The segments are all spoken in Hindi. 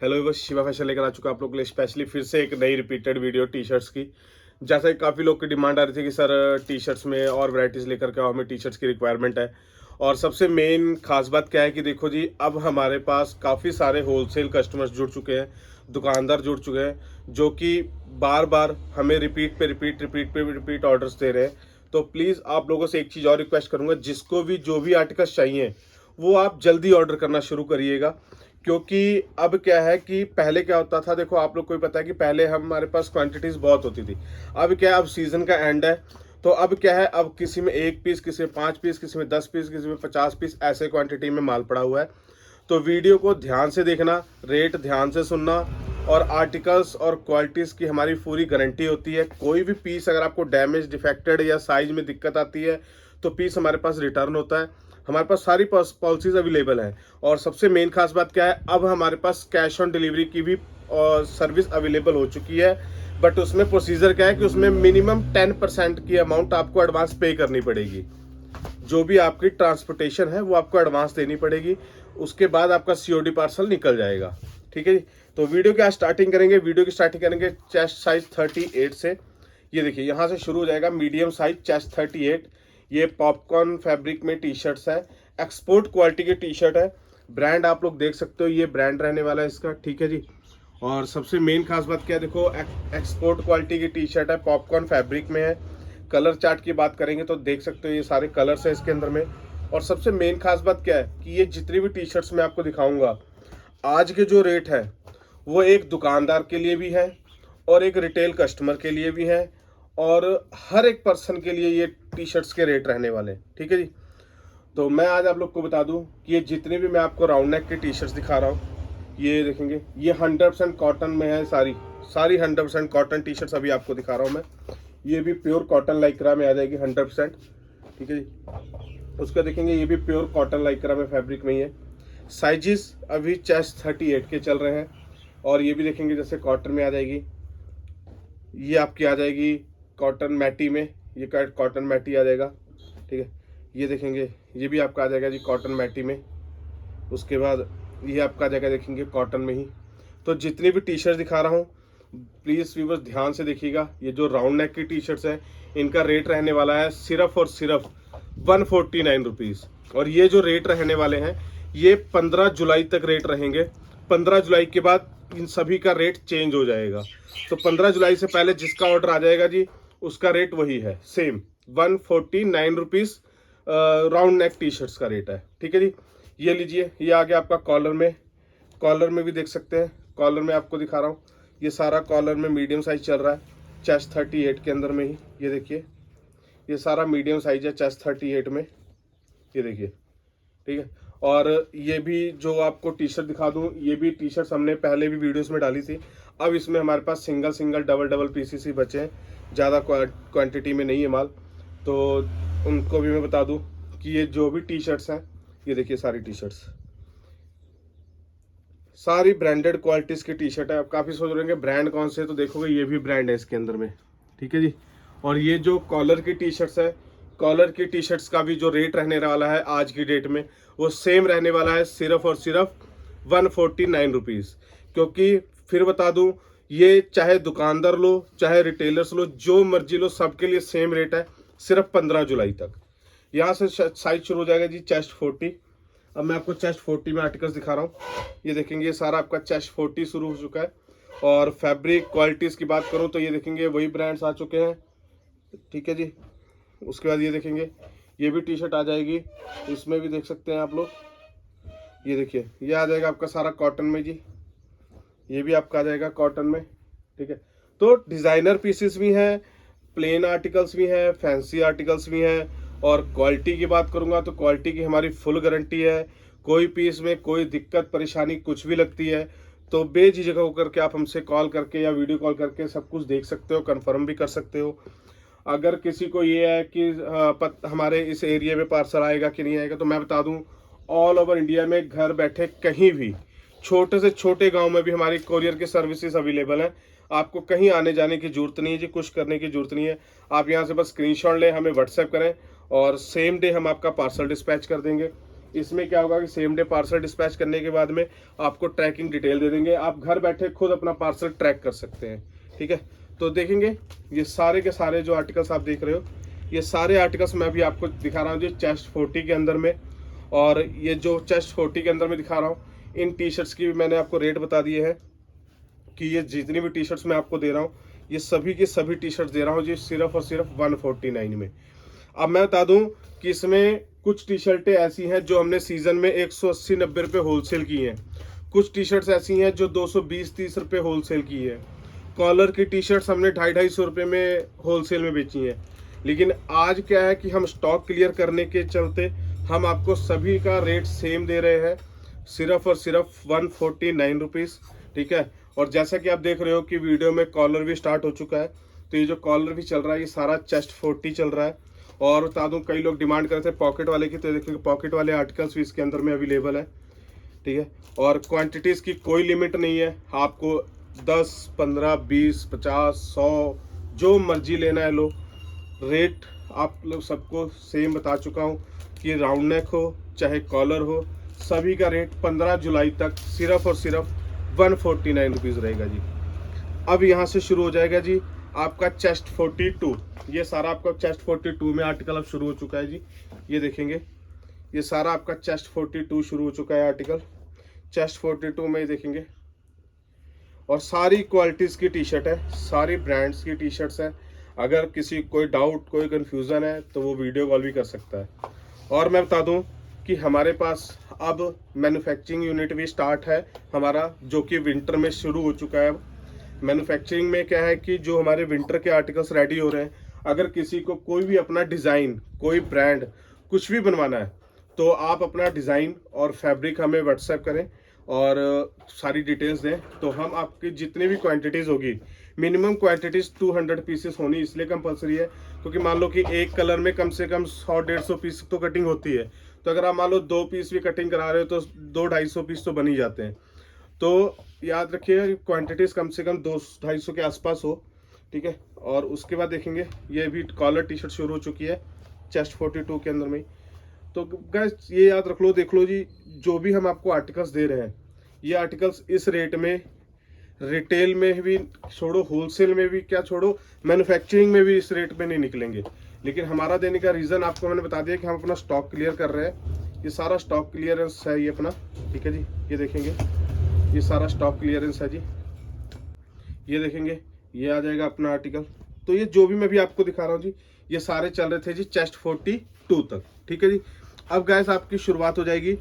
हेलो बस शिवा फैशन लेकर आ चुका आप लोग के लिए स्पेशली फिर से एक नई रिपीटेड वीडियो टी शर्ट्स की। जैसा कि काफ़ी लोग की डिमांड आ रही थी कि सर टी शर्ट्स में और वैरायटीज़ लेकर के आओ, हमें टी शर्ट्स की रिक्वायरमेंट है। और सबसे मेन खास बात क्या है कि देखो जी, अब हमारे पास काफ़ी सारे होलसेल कस्टमर्स जुड़ चुके हैं, दुकानदार जुड़ चुके हैं, जो कि बार बार हमें रिपीट ऑर्डर्स दे रहे हैं। तो प्लीज़ आप लोगों से एक चीज़ और रिक्वेस्ट करूँगा, जिसको भी जो भी आर्टिकल्स चाहिए वो आप जल्दी ऑर्डर करना शुरू करिएगा। क्योंकि अब क्या है कि पहले क्या होता था, देखो आप लोग को भी पता है कि पहले हमारे पास क्वांटिटीज बहुत होती थी। अब क्या है, अब सीजन का एंड है, तो अब क्या है, अब किसी में 1 पीस, किसी में 5 पीस, किसी में 10 पीस, किसी में 50 पीस, ऐसे क्वांटिटी में माल पड़ा हुआ है। तो वीडियो को ध्यान से देखना, रेट ध्यान से सुनना, और आर्टिकल्स और क्वालिटीज़ की हमारी पूरी गारंटी होती है। कोई भी पीस अगर आपको डैमेज, डिफेक्टेड या साइज में दिक्कत आती है तो पीस हमारे पास रिटर्न होता है। हमारे पास सारी पॉलिसीज अवेलेबल हैं। और सबसे मेन खास बात क्या है, अब हमारे पास कैश ऑन डिलीवरी की भी सर्विस अवेलेबल हो चुकी है। बट उसमें प्रोसीजर क्या है कि उसमें मिनिमम 10% की अमाउंट आपको एडवांस पे करनी पड़ेगी। जो भी आपकी ट्रांसपोर्टेशन है वो आपको एडवांस देनी पड़ेगी, उसके बाद आपका सीओडी पार्सल निकल जाएगा। ठीक है जी। तो वीडियो की स्टार्टिंग करेंगे, वीडियो की स्टार्टिंग करेंगे चेस्ट साइज 38 से। ये देखिए यहाँ से शुरू हो जाएगा, मीडियम साइज चेस्ट 38। ये पॉपकॉर्न फैब्रिक में टी शर्ट्स है, एक्सपोर्ट क्वालिटी की टी शर्ट है। ब्रांड आप लोग देख सकते हो, ये ब्रांड रहने वाला है इसका। ठीक है जी। और सबसे मेन खास बात क्या है, देखो एक्सपोर्ट क्वालिटी की टी शर्ट है, पॉपकॉर्न फैब्रिक में है। कलर चार्ट की बात करेंगे तो देख सकते हो ये सारे कलर्स है इसके अंदर में। और सबसे मेन खास बात क्या है कि ये जितनी भी टी शर्ट्स मैं आपको दिखाऊंगा, आज के जो रेट है वो एक दुकानदार के लिए भी है और एक रिटेल कस्टमर के लिए भी है, और हर एक पर्सन के लिए ये टी शर्ट्स के रेट रहने वाले हैं। ठीक है जी। तो मैं आज आप लोग को बता दूं कि ये जितने भी मैं आपको राउंड नेक की टी शर्ट्स दिखा रहा हूँ, ये देखेंगे, ये 100% कॉटन में है। सारी सारी 100% कॉटन टी शर्ट्स अभी आपको दिखा रहा हूँ मैं। ये भी प्योर कॉटन लाइक्रा में आ जाएगी 100%। ठीक है जी। उसका देखेंगे, ये भी प्योर कॉटन लाइक्रा में फैब्रिक में ही है। साइजेस अभी चेस्ट 38 के चल रहे हैं। और ये भी देखेंगे जैसे कॉटन में आ जाएगी, ये आपकी आ जाएगी कॉटन मैटी में, ये कॉटन मैटी आ जाएगा। ठीक है। ये देखेंगे, ये भी आपका आ जाएगा जी कॉटन मैटी में। उसके बाद ये आपका आ जाएगा देखेंगे कॉटन में ही। तो जितनी भी टी शर्ट दिखा रहा हूँ प्लीज़ व्यूअर्स ध्यान से देखिएगा। ये जो राउंड नेक की टी शर्ट्स है इनका रेट रहने वाला है सिर्फ और सिर्फ 149 रुपीज़। और ये जो रेट रहने वाले हैं ये 15 जुलाई तक रेट रहेंगे। 15 जुलाई के बाद इन सभी का रेट चेंज हो जाएगा। तो 15 जुलाई से पहले जिसका ऑर्डर आ जाएगा जी, उसका रेट वही है, same 149 rupees round neck T shirts का रेट है। ठीक है जी। ये लीजिए, ये आ गया आपका कॉलर में। कॉलर में भी देख सकते हैं, कॉलर में आपको दिखा रहा हूँ, ये सारा कॉलर में मीडियम साइज चल रहा है चेस्ट 38 के अंदर में ही। ये देखिए, ये सारा मीडियम साइज है चेस्ट 38 में, ये देखिए। ठीक है। और ये भी जो आपको टी शर्ट दिखा दूं, ये भी टी शर्ट हमने पहले भी वीडियोस में डाली थी। अब इसमें हमारे पास single single double double pieces ही बचे हैं, ज़्यादा क्वांटिटी में नहीं है माल। तो उनको भी मैं बता दूं कि ये जो भी टी शर्ट्स हैं, ये देखिए सारी टी शर्ट्स, सारी ब्रांडेड क्वालिटीज़ की टी शर्ट है। आप काफ़ी सोच रहे हैं ब्रांड कौन से, तो देखोगे ये भी ब्रांड है इसके अंदर में। ठीक है जी। और ये जो कॉलर की टी शर्ट्स है, कॉलर की टी शर्ट्स का भी जो रेट रहने वाला है आज की डेट में वो सेम रहने वाला है, सिर्फ और सिर्फ 149 रुपीज़। क्योंकि फिर बता दूं, ये चाहे दुकानदार लो चाहे रिटेलर्स लो, जो मर्जी लो, सबके लिए सेम रेट है, सिर्फ 15 जुलाई तक। यहाँ से साइज शुरू हो जाएगा जी चेस्ट 40। अब मैं आपको चेस्ट 40 में आर्टिकल्स दिखा रहा हूँ। ये देखेंगे, ये सारा आपका चेस्ट 40 शुरू हो चुका है। और फैब्रिक क्वालिटीज़ की बात करूँ तो ये देखेंगे वही ब्रांड्स आ चुके हैं। ठीक है जी। उसके बाद ये देखेंगे, ये भी टी शर्ट आ जाएगी, इसमें भी देख सकते हैं आप लोग। ये देखिए, ये आ जाएगा आपका सारा कॉटन में जी, ये भी आपका आ जाएगा कॉटन में। ठीक है। तो डिज़ाइनर पीसेस भी हैं, प्लेन आर्टिकल्स भी हैं, फैंसी आर्टिकल्स भी हैं। और क्वालिटी की बात करूंगा तो क्वालिटी की हमारी फुल गारंटी है। कोई पीस में कोई दिक्कत परेशानी कुछ भी लगती है तो बेझिझक होकर के आप हमसे कॉल करके या वीडियो कॉल करके सब कुछ देख सकते हो, कंफर्म भी कर सकते हो। अगर किसी को ये है कि हमारे इस एरिया में पार्सल आएगा कि नहीं आएगा, तो मैं बता दूं, ऑल ओवर इंडिया में घर बैठे कहीं भी, छोटे से छोटे गांव में भी हमारी कोरियर की सर्विसेज अवेलेबल हैं। आपको कहीं आने जाने की जरूरत नहीं है जी, कुछ करने की जरूरत नहीं है। आप यहाँ से बस स्क्रीनशॉट लें, हमें व्हाट्सएप करें और सेम डे हम आपका पार्सल डिस्पैच कर देंगे। इसमें क्या होगा कि सेम डे पार्सल डिस्पैच करने के बाद में आपको ट्रैकिंग डिटेल दे देंगे, आप घर बैठे खुद अपना पार्सल ट्रैक कर सकते हैं। ठीक है, तो देखेंगे ये सारे के सारे जो आर्टिकल्स आप देख रहे हो, ये सारे आर्टिकल्स मैं अभी आपको दिखा रहा हूँ जी चेस्ट 40 के अंदर में। और ये जो चेस्ट 40 के अंदर में दिखा रहा हूँ, इन टी शर्ट्स की भी मैंने आपको रेट बता दिए हैं कि ये जितनी भी टी शर्ट्स मैं आपको दे रहा हूँ, ये सभी की सभी टी शर्ट्स दे रहा हूँ जी सिर्फ और सिर्फ 149 में। अब मैं बता दूं कि इसमें कुछ टी शर्टें ऐसी हैं जो हमने सीजन में 180-90 रुपये होलसेल की हैं, कुछ टी शर्ट्स ऐसी हैं जो 220-30 रुपये होलसेल की है। कॉलर की टी शर्ट्स हमने 250-250 रुपये में होलसेल में बेची हैं। लेकिन आज क्या है कि हम स्टॉक क्लियर करने के चलते हम आपको सभी का रेट सेम दे रहे हैं, सिर्फ और सिर्फ 149 रुपीज़। ठीक है, और जैसा कि आप देख रहे हो कि वीडियो में कॉलर भी स्टार्ट हो चुका है, तो ये जो कॉलर भी चल रहा है ये सारा चेस्ट 40 चल रहा है। और बता दूं कई लोग डिमांड कर रहे थे पॉकेट वाले की, तो देखिए पॉकेट वाले आर्टिकल्स भी इसके अंदर में अवेलेबल है। ठीक है, और क्वांटिटीज़ की कोई लिमिट नहीं है, आपको 10, 15, 20, 50, 100 जो मर्जी लेना है लो। रेट आप लोग सबको सेम बता चुका हूँ कि राउंड नेक हो चाहे कॉलर हो, सभी का रेट 15 जुलाई तक सिर्फ और सिर्फ 149 रुपीज़ रहेगा जी। अब यहाँ से शुरू हो जाएगा जी आपका चेस्ट 42। ये सारा आपका चेस्ट 42 में आर्टिकल अब शुरू हो चुका है जी। ये देखेंगे ये सारा आपका चेस्ट 42 शुरू हो चुका है आर्टिकल। चेस्ट 42 में देखेंगे, और सारी क्वालिटीज़ की टी शर्ट है, सारी ब्रांड्स की टी शर्ट्स हैं। अगर किसी कोई डाउट कोई कन्फ्यूज़न है तो वो वीडियो कॉल भी कर सकता है। और मैं बता दूं कि हमारे पास अब मैन्युफैक्चरिंग यूनिट भी स्टार्ट है हमारा, जो कि विंटर में शुरू हो चुका है। मैन्युफैक्चरिंग में क्या है कि जो हमारे विंटर के आर्टिकल्स रेडी हो रहे हैं, अगर किसी को कोई भी अपना डिज़ाइन कोई ब्रांड कुछ भी बनवाना है तो आप अपना डिज़ाइन और फैब्रिक हमें व्हाट्सएप करें और सारी डिटेल्स दें, तो हम आपकी जितनी भी क्वांटिटीज़ होगी, मिनिमम क्वांटिटीज़ 200 पीसेस होनी इसलिए कंपलसरी है क्योंकि मान लो कि एक कलर में कम से कम 100-150 पीस तो कटिंग होती है। तो अगर आप मान लो 2 पीस भी कटिंग करा रहे हो तो 200-250 पीस तो बन ही जाते हैं। तो याद रखिए क्वांटिटीज़ कम से कम 200-250 के आसपास हो। ठीक है, और उसके बाद देखेंगे ये भी कॉलर टी शर्ट शुरू हो चुकी है चेस्ट 42 के अंदर में। तो गाइस ये याद रख लो, देख लो जी, जो भी हम आपको आर्टिकल्स दे रहे हैं ये आर्टिकल्स इस रेट में रिटेल में भी छोड़ो, होलसेल में भी क्या छोड़ो, मैन्युफैक्चरिंग में भी इस रेट में नहीं निकलेंगे। लेकिन हमारा देने का रीज़न आपको मैंने बता दिया कि हम अपना स्टॉक क्लियर कर रहे हैं। ये सारा स्टॉक क्लियरेंस है ये अपना। ठीक है जी, ये देखेंगे ये सारा स्टॉक क्लियरेंस है जी। ये देखेंगे ये आ जाएगा अपना आर्टिकल। तो ये जो भी मैं भी आपको दिखा रहा हूँ जी, ये सारे चल रहे थे जी चेस्ट 42 तक। ठीक है जी, अब गाइस आपकी शुरुआत हो जाएगी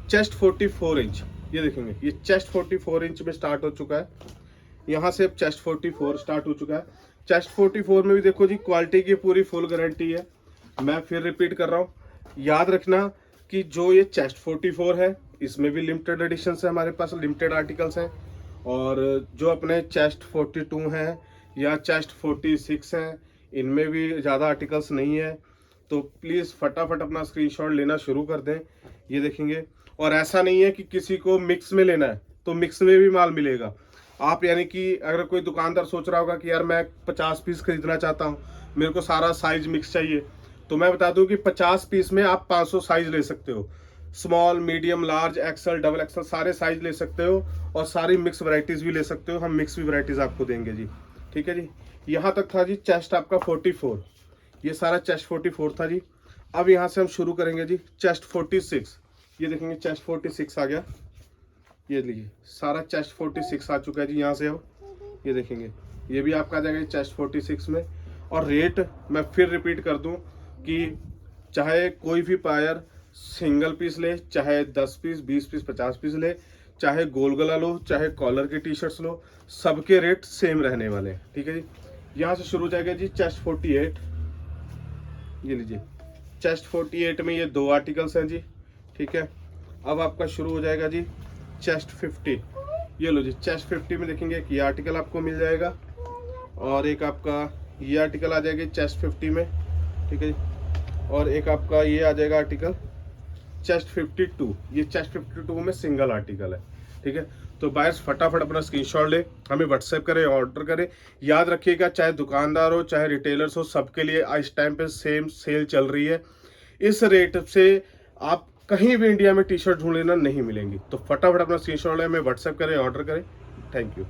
चेस्ट 44 इंच। ये देखेंगे ये चेस्ट 44 इंच में स्टार्ट हो चुका है, यहाँ से अब चेस्ट 44 स्टार्ट हो चुका है। चेस्ट 44 में भी देखो जी क्वालिटी की पूरी फुल गारंटी है। मैं फिर रिपीट कर रहा हूँ, याद रखना कि जो ये चेस्ट 44 है इसमें भी लिमिटेड एडिशन है, हमारे पास लिमिटेड आर्टिकल्स हैं। और जो अपने चेस्ट 42 हैं या चेस्ट 46 हैं इनमें भी ज़्यादा आर्टिकल्स नहीं है। तो प्लीज़ फटाफट अपना स्क्रीनशॉट लेना शुरू कर दें। ये देखेंगे, और ऐसा नहीं है कि किसी को मिक्स में लेना है तो मिक्स में भी माल मिलेगा। आप यानी कि अगर कोई दुकानदार सोच रहा होगा कि यार मैं 50 पीस खरीदना चाहता हूँ, मेरे को सारा साइज मिक्स चाहिए, तो मैं बता दूं कि 50 पीस में आप 500 साइज ले सकते हो। Small, medium, large, XL, double XL सारे साइज ले सकते हो और सारी मिक्स वैरायटीज़ भी ले सकते हो। हम मिक्स भी वैरायटीज़ आपको देंगे जी। ठीक है जी, यहाँ तक था जी चेस्ट आपका 44। ये सारा चेस्ट 44 था जी। अब यहाँ से हम शुरू करेंगे जी चेस्ट 46। ये देखेंगे चेस्ट 46 आ गया। ये लीजिए सारा चेस्ट 46 आ चुका है जी। यहाँ से अब ये देखेंगे ये भी आपका आ जाएगा चेस्ट 46 में। और रेट मैं फिर रिपीट कर दूं कि चाहे कोई भी पायर सिंगल पीस ले, चाहे 10 पीस, 20 पीस, 50 पीस ले, चाहे गोल गला लो, चाहे कॉलर की टी शर्ट्स लो, सबके रेट सेम रहने वाले हैं। ठीक है जी, यहाँ से शुरू हो जाएगा जी चेस्ट 48। ये लीजिए चेस्ट 48 में ये 2 आर्टिकल्स हैं जी। ठीक है, अब आपका शुरू हो जाएगा जी चेस्ट 50। ये लो जी चेस्ट 50 में देखेंगे कि ये आर्टिकल आपको मिल जाएगा और एक आपका ये आर्टिकल आ जाएगी चेस्ट 50 में। ठीक है जी, और एक आपका ये आ जाएगा आर्टिकल चेस्ट 52। ये चेस्ट 52 में सिंगल आर्टिकल है। ठीक है, तो बायर्स फटाफट अपना स्क्रीनशॉट ले, हमें व्हाट्सएप करें, ऑर्डर करें। याद रखिएगा चाहे दुकानदार हो चाहे रिटेलर्स हो, सबके लिए इस टाइम पे सेम सेल चल रही है। इस रेट से आप कहीं भी इंडिया में टी शर्ट ढूंढ लेना नहीं मिलेंगी। तो फटाफट अपना स्क्रीनशॉट लें, हमें व्हाट्सएप करें, ऑर्डर करें। Thank you.